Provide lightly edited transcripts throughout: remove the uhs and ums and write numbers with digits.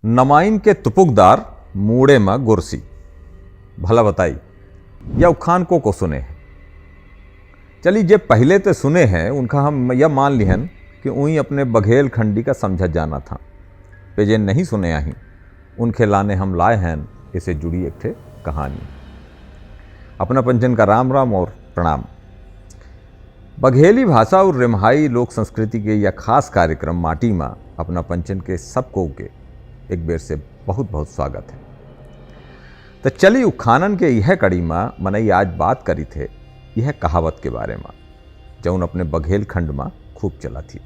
नमाइन के तुपुकदार मूड़े में गुरसी। भला बताई या उखान को सुने हैं। चलिए जे पहले तो सुने हैं उनका हम यह मान लिहन कि उही अपने बघेल खंडी का समझा जाना था। पे जे नहीं सुने आही उनके लाने हम लाए हैं इसे जुड़ी एक ठे कहानी। अपना पंचन का राम राम और प्रणाम। बघेली भाषा और रिमहाई लोक संस्कृति के यह खास कार्यक्रम माटी में अपना पंचन के सबको के एक बेर से बहुत बहुत स्वागत है। तो चली उखानन के यह कड़ी में मनई आज बात करी थे यह कहावत के बारे में जौन अपने बघेल खंड में खूब चला थी।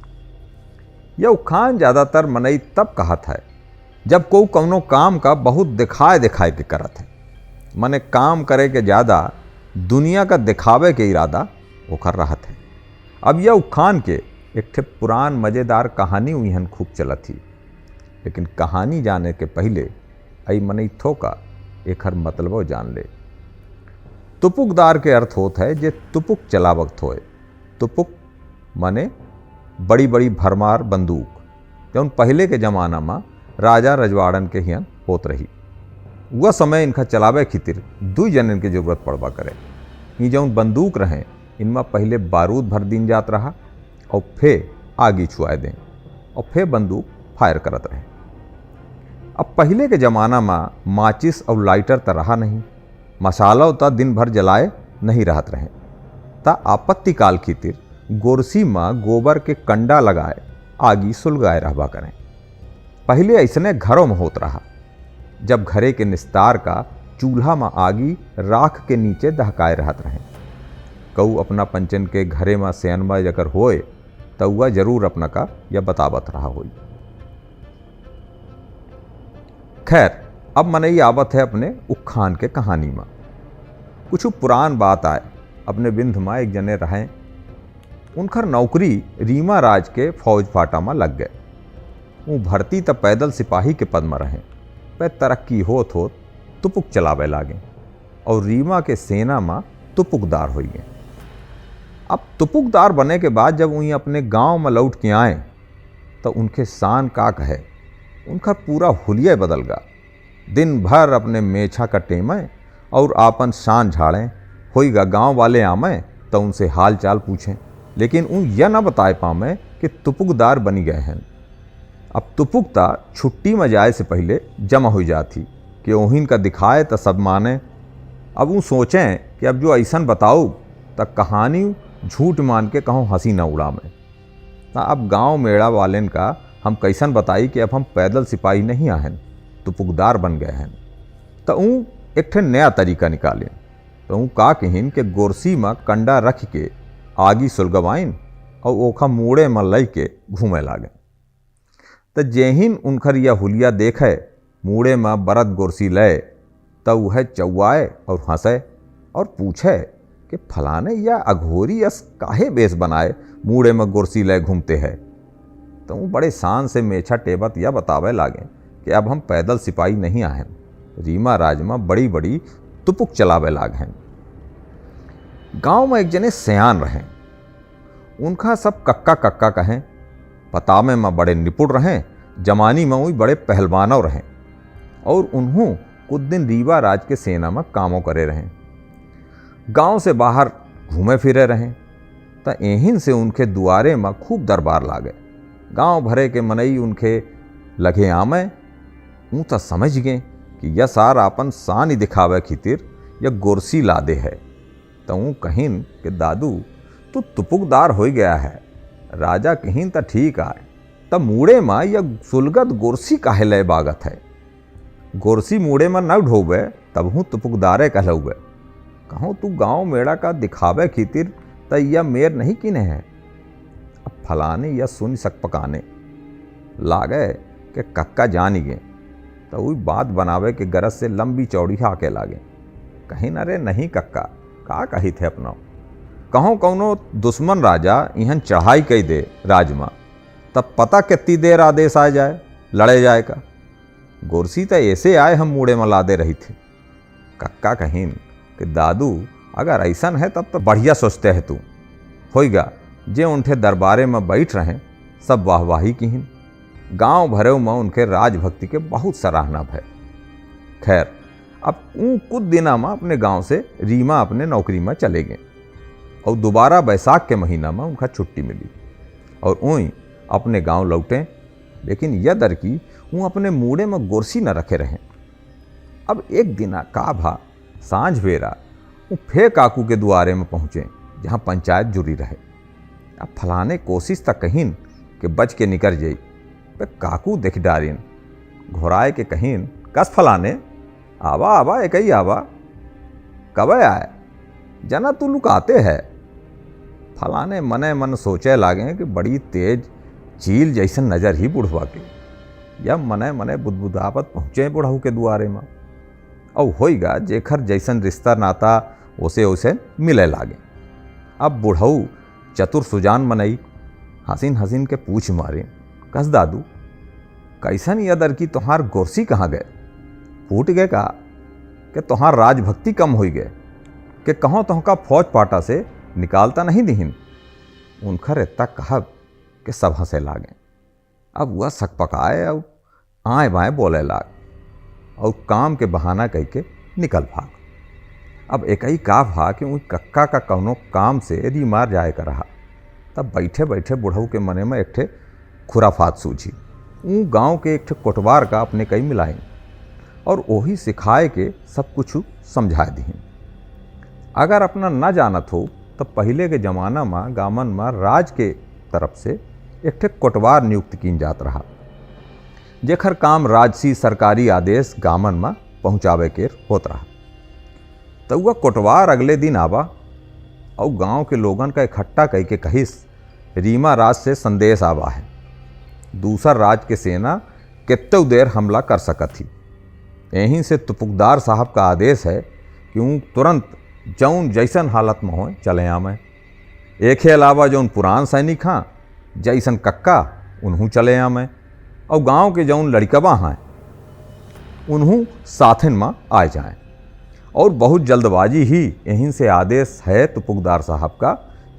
यह उखान ज़्यादातर मनई तब कहा था जब को कौनो काम का बहुत दिखाए दिखाए के करत है। मने काम करे के ज़्यादा दुनिया का दिखावे के इरादा ओकर रहत है। अब यह उखान के एक ठे पुरान मज़ेदार कहानी उहन खूब चला थी। लेकिन कहानी जाने के पहले आई मनई थोका एक हर मतलबो जान ले। तुपुकदार के अर्थ होता है जे तुपुक चलावक्त होए। तुपुक माने बड़ी बड़ी भरमार बंदूक जौन पहले के ज़माना में राजा रजवाड़न के हियन होत रही। वह समय इनका चलावे खातिर दू जनन की जरूरत पड़बा करे। ये जौन बंदूक रहें इनमें पहले बारूद भर दिन जात रहा और फिर आगी छुआ दें और फिर बंदूक फायर करत रहे। अब पहले के ज़माना में माचिस और लाइटर तो रहा नहीं, मसाला उतना दिन भर जलाए नहीं रहत रहे। ता आपत्ति काल खातिर गोरसी में गोबर के कंडा लगाए आगी सुलगाए रहबा करें। पहले ऐसने घरों में होत रहा जब घरे के निस्तार का चूल्हा में आगी राख के नीचे दहकाए रहत रहे। कऊ अपना पंचन के घरे में सेनबा जकर होए तो वह जरूर अपना का यह बतावत रहा होई। खैर अब मनई आवत है अपने उखान के कहानी में। कुछ पुरान बात आए अपने बिंध में एक जने रहें। उनकर नौकरी रीमा राज के फौज फाटा में लग गए। वो भर्ती तब पैदल सिपाही के पद में रहें। पे तरक्की होत तुपुक चलावे लागे और रीमा के सेना में तुपुकदार हो गए। अब तुपुकदार बने के बाद जब उन्हें अपने गांव में लौट के आए तो उनके शान का कहे उनका पूरा हुलिया बदल गा। दिन भर अपने मेछा कटेमें और आपन शान झाड़ें होइगा। गांव वाले आमें तो उनसे हाल चाल पूछें, लेकिन उन यह न बताए पामें कि तुपुकदार बनी गए हैं। अब तुपुकता छुट्टी में जाए से पहले जमा हो जाती कि ओहिन का दिखाए तो सब माने। अब वो सोचें कि अब जो ऐसा बताऊँ तो कहानी झूठ मान के कहूँ हंसी न उड़ा में। अब गांव मेड़ा वालेन का हम कैसन बताई कि अब हम पैदल सिपाही नहीं आहन, तुपुकदार बन गए हैं। तो ऊँ एक ठे नया तरीका निकालें। तो ऊँ का कहिन के गोरसी में कंडा रख के आगी सुलगवाइन और ओखा मूड़े में लई के घूमे लागे। तो जेहिन उनखर यह हुलिया देखे मूड़े में बरत गोरसी लय तो वह चौआए और हंसे और पूछे कि फलाने या अघोरी यस काहे बेस बनाए मूड़े में गोरसी लय घूमते हैं। तो वो बड़े शान से मेछा टेबत यह बतावे लागे कि अब हम पैदल सिपाही नहीं आहन, रीमा राज में बड़ी बड़ी तुपुक चलावे लाग हैं। गांव में एक जने सयान रहें। उनका सब कक्का कक्का कहें। पतामे में बड़े निपुण रहें, जमानी में वही बड़े पहलवानों रहें और उन्हों कुछ दिन रीवा राज के सेना में कामों करे रहें। गांव से बाहर घूमे फिरे रहें। तो एहिन से उनके दुआरे में खूब दरबार लागे। गांव भरे के मनई उनके लगे आमे। ऊँ तो समझ गए कि यह सार आपन शान ही दिखावे खातिर यह गोरसी लादे है। तो ऊँ कहिन कि दादू तू तुपुकदार हो गया है। राजा कहिन तो ठीक आए तब मूड़े में यह सुलगत गोरसी काहे लय बागत है। गोरसी मूड़े में न ढोबे तब हूँ तुपुकदारे कहलौबे। कहूँ तू गांव मेड़ा का दिखावे खातिर तो यह मेर नहीं किने है। अब फलाने या सुन सक पकाने लागे कि कक्का जान ही गए। तो वही बात बनावे के गरज से लंबी चौड़ी आके लागे। कहीं न रे नहीं कक्का का कही थे अपना। कहो कौनो दुश्मन राजा इहन चढ़ाई कई दे राजमा तब पता कितनी देर आदेश आ जाए लड़े जाए का। गोरसी तो ऐसे आए हम मूड़े में लादे रही थे। कक्का कहीन कि दादू अगर ऐसन है तब तो बढ़िया सोचते है तू। होइगा जे उनके दरबारे में बैठ रहे सब वाहवाही किहिन। गांव भरे में उनके राजभक्ति के बहुत सराहना भय। खैर अब कुछ दिना में अपने गांव से रीमा अपने नौकरी में चले गए और दोबारा बैसाख के महीना में उनका छुट्टी मिली और वहीं अपने गांव लौटे। लेकिन यह दर की वो अपने मूड़े में गोरसी न रखे रहें। अब एक दिना का भा सांझ बेरा वो फिर काकू के दुआरे में पहुँचे जहाँ पंचायत जुड़ी रहे। अब फलाने कोशिश तक कहीन कि बच के निकल जाई पे काकू देख डारिन घोराए के कहीन कस फलाने आवा आवा एक ही आवा कब आए जना तू लुकाते है। फलाने मने मन सोचे लागे कि बड़ी तेज चील जैसन नजर ही बुढ़वा के या मने मने बुदबुदावत पहुँचे बुढ़ऊ के दुआरे में। और होइगा जेखर जैसन रिश्ता नाता ओसे ओसे मिले लागे। अब बुढ़ऊ चतुर सुजान मनई हसीन हसीन के पूछ मारे कस दादू कैसन यदर की तुम्हार गोरसी कहाँ गए? फूट गए का कि तुम्हार राजभक्ति कम हो गए कि कहों तुहका फौज पाटा से निकालता नहीं दिहिन। उनखर इतना कहब कि सब हंसे लागे। अब वह सक पकाए और आए बाएँ बोले लाग और काम के बहाना कह के निकल भाग। अब एक ही का भा कि उन कक्का का कौनो काम से रीमार जाए का रहा। तब बैठे बैठे बुढ़ऊ के मने में एक ठे खुराफात सूझी। ऊँ गांव के एक ठे कोटवार का अपने कई मिलाई और वही सिखाए के सब कुछ समझा दी। अगर अपना न जानत हो तो पहले के ज़माना में गामन में राज के तरफ से एक ठे कोटवार नियुक्त की जात रहा जेखर काम राजसी सरकारी आदेश गामन में पहुँचावे के होत रहा। तो वह कोटवार अगले दिन आवा और गांव के लोगन का इकट्ठा कह के कहिस रीमा राज से संदेश आवा है। दूसर राज के सेना कितने देर हमला कर सकत थी। यहीं से तुपुकदार साहब का आदेश है कि ऊँ तुरंत जौन जैसन हालत में हो चले आमें। एक ही अलावा जौन पुरान सैनिक हाँ जैसन कक्का उन्हूँ चले आमें और गांव के जौन लड़कबा हैं उन्हूँ साथिन में आ जाएं। और बहुत जल्दबाजी ही यहीं से आदेश है तुपुकदार साहब का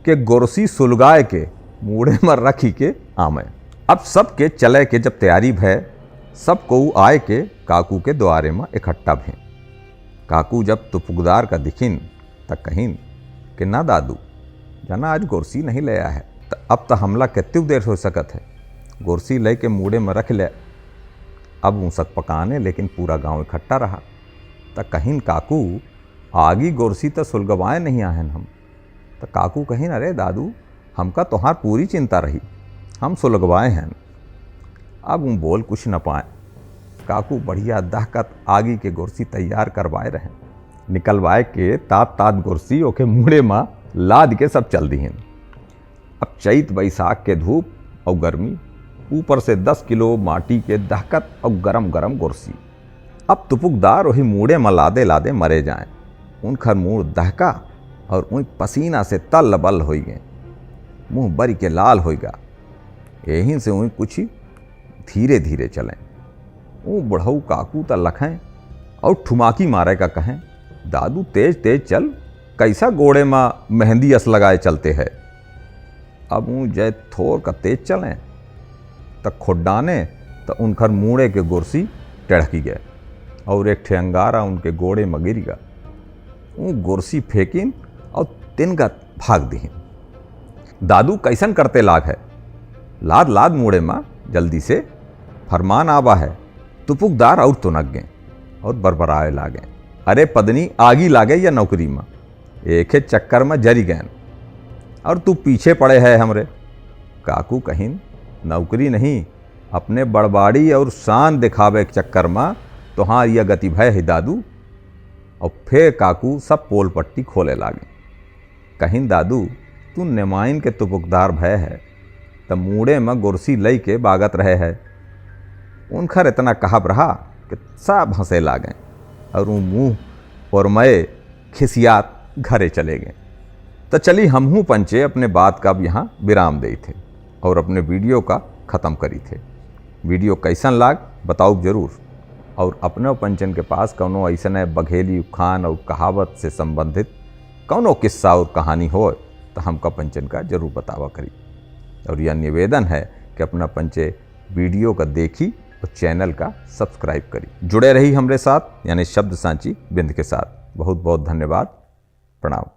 कि गोरसी सुलगाए के मूड़े में रखी के आमें। अब सबके चले के जब तैयारी भय सब को आए के काकू के द्वारे में इकट्ठा भे। काकू जब तुपुकदार का दिखिन तक कहीन कि ना दादू जना आज गोरसी नहीं ले आया है तो अब तो हमला कितनी देर हो सकत है। गोरसी ले के मूड़े में रख ले। अब ऊँसक पकाने लेकिन पूरा गांव इकट्ठा रहा। तो कहीन काकू आगी गोरसी तो सुलगवाए नहीं आहन हम। तो काकू कहीन अरे दादू हमका तोहार पूरी चिंता रही हम सुलगवाए हैं। अब वो बोल कुछ न पाए। काकू बढ़िया दहकत आगी के गोरसी तैयार करवाए रहे। निकलवाए के तात गोरसी ओके मुड़े में लाद के सब चल दी। अब चैत बैसाख के धूप और गर्मी ऊपर से 10 किलो माटी के दहकत और गरम गरम गोरसी। अब तुपुकदार वही मूड़े में लादे लादे मरे जाएं। उनखर मुँह दहका और उन पसीना से तल बल हो गए। मुँह बरी के लाल होगा। यहीं से उन कुछ धीरे धीरे चलें। वो बुढ़ऊ काकू त लखें और ठुमाकी मारे का कहें दादू तेज तेज चल कैसा गोड़े में मेहंदी अस लगाए चलते है। अब वो जय थोर का तेज चलें तो खुड्डाने तो उनखर मूड़े के गोरसी टेढ़की गए और एक ठे अंगारा उनके गोड़े में गिर गया। वो गोरसी फेंकिन और तिनगत भाग दीन। दादू कैसन करते लाग है लाद लाद मूड़े में जल्दी से फरमान आवा है। तुपुकदार और तुनक गए और बरबराए लागे अरे पदनी आगी लागे या नौकरी में एक ही चक्कर में जरी गए और तू पीछे पड़े है हमरे। काकू कहीन नौकरी नहीं अपने बड़बाड़ी और शान दिखावे के चक्कर में तोहार यह गति भय है दादू। और फिर काकू सब पोल पट्टी खोले लागे। कहीन दादू तू नेमाइन के तुपुकदार भय है तब मूड़े में गोरसी लई के बागत रहे है। उनखर इतना कहब रहा कि सब हंसे लागे और वो मुँह और मये खिसियात घरे चले गए। तो चली हमहू पंचे अपने बात का अब यहाँ विराम दे थे और अपने वीडियो का ख़त्म करी थे। वीडियो कैसन लाग बताओ जरूर। और अपने पंचन के पास कौनो ऐसा बघेली उखान और कहावत से संबंधित कौनो किस्सा और कहानी हो तो हमका पंचन का जरूर बतावा करी। और यह निवेदन है कि अपना पंचे वीडियो का देखी और चैनल का सब्सक्राइब करी। जुड़े रही हमरे साथ यानी शब्द सांची बिंद के साथ। बहुत बहुत धन्यवाद। प्रणाम।